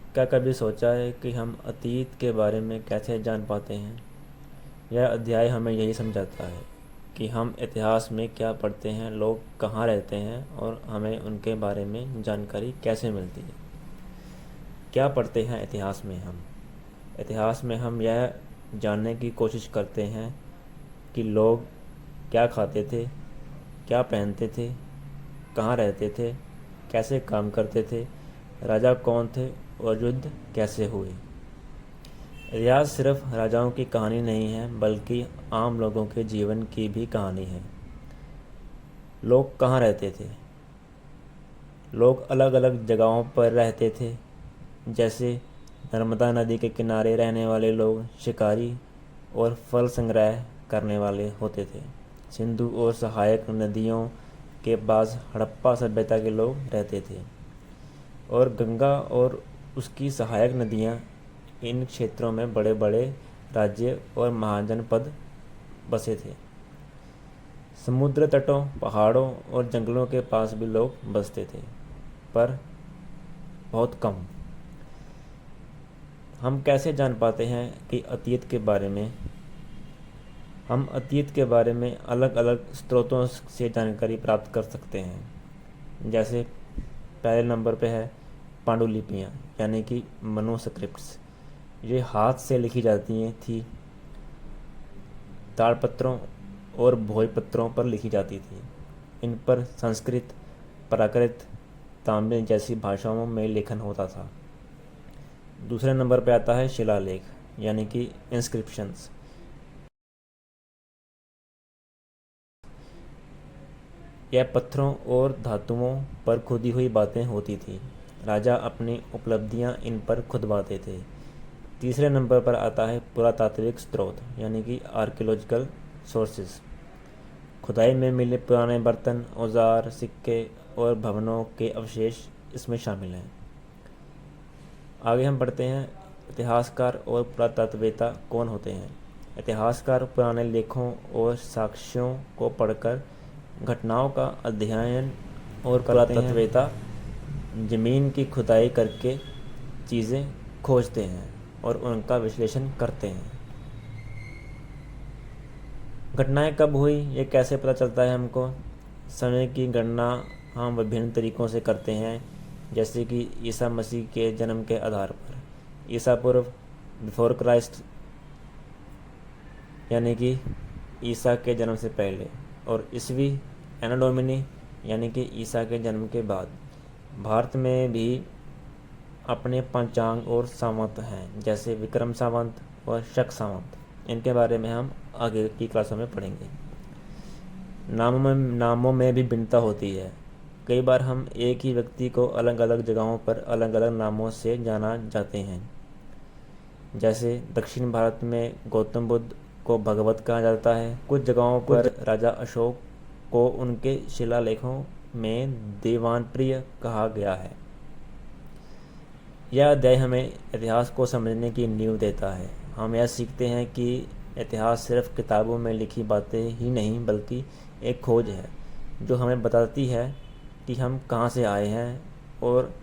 क्या कभी सोचा है कि हम अतीत के बारे में कैसे जान पाते हैं? यह अध्याय हमें यही समझाता है कि हम इतिहास में क्या पढ़ते हैं, लोग कहाँ रहते हैं और हमें उनके बारे में जानकारी कैसे मिलती है। क्या पढ़ते हैं इतिहास में हम? इतिहास में हम यह जानने की कोशिश करते हैं कि लोग क्या खाते थे, क्या पहनते थे, कहाँ रहते थे, कैसे काम करते थे, राजा कौन थे और युद्ध कैसे हुए। इतिहास सिर्फ राजाओं की कहानी नहीं है, बल्कि आम लोगों के जीवन की भी कहानी है। लोग कहाँ रहते थे? लोग अलग अलग जगहों पर रहते थे। जैसे नर्मदा नदी के किनारे रहने वाले लोग शिकारी और फल संग्रह करने वाले होते थे। सिंधु और सहायक नदियों के पास हड़प्पा सभ्यता के लोग रहते थे, और गंगा और उसकी सहायक नदियाँ, इन क्षेत्रों में बड़े बड़े राज्य और महाजनपद बसे थे। समुद्र तटों, पहाड़ों और जंगलों के पास भी लोग बसते थे, पर बहुत कम। हम कैसे जान पाते हैं कि अतीत के बारे में? हम अतीत के बारे में अलग अलग स्रोतों से जानकारी प्राप्त कर सकते हैं। जैसे पहले नंबर पे है पांडुलिपियाँ, यानी कि मनुस्क्रिप्ट्स। ये हाथ से लिखी जाती थी, ताड़पत्रों और भोजपत्रों पर लिखी जाती थी। इन पर संस्कृत, प्राकृत, तमिल जैसी भाषाओं में लेखन होता था। दूसरे नंबर पर आता है शिलालेख, यानी कि इंस्क्रिप्शंस। यह पत्थरों और धातुओं पर खुदी हुई बातें होती थी। राजा अपनी उपलब्धियां इन पर खुदवाते थे। तीसरे नंबर पर आता है पुरातात्विक स्रोत, यानी कि आर्कियोलॉजिकल सोर्सेज। खुदाई में मिले पुराने बर्तन, औजार, सिक्के और भवनों के अवशेष इसमें शामिल हैं। आगे हम पढ़ते हैं इतिहासकार और पुरातत्ववेत्ता कौन होते हैं। इतिहासकार पुराने लेखों और साक्ष्यों को पढ़कर घटनाओं का अध्ययन और पुरातत्ववेत्ता जमीन की खुदाई करके चीज़ें खोजते हैं और उनका विश्लेषण करते हैं। घटनाएं कब हुई, ये कैसे पता चलता है हमको? समय की गणना हम विभिन्न तरीक़ों से करते हैं, जैसे कि ईसा मसीह के जन्म के आधार पर। ईसा पूर्व, बिफोर क्राइस्ट, यानी कि ईसा के जन्म से पहले, और ईस्वी, एना डोमिनी, यानी कि ईसा के जन्म के बाद। भारत में भी अपने पंचांग और सावंत हैं, जैसे विक्रम सावंत और शक सावंत। इनके बारे में हम आगे की क्लासों में पढ़ेंगे। नामों में भी भिन्नता होती है। कई बार हम एक ही व्यक्ति को अलग अलग जगहों पर अलग अलग नामों से जाना जाते हैं। जैसे दक्षिण भारत में गौतम बुद्ध को भगवत कहा जाता है। कुछ जगहों पर राजा अशोक को उनके शिलालेखों में देवानप्रिय कहा गया है। यह अध्याय हमें इतिहास को समझने की नींव देता है। हम यह सीखते हैं कि इतिहास सिर्फ किताबों में लिखी बातें ही नहीं, बल्कि एक खोज है जो हमें बताती है कि हम कहाँ से आए हैं और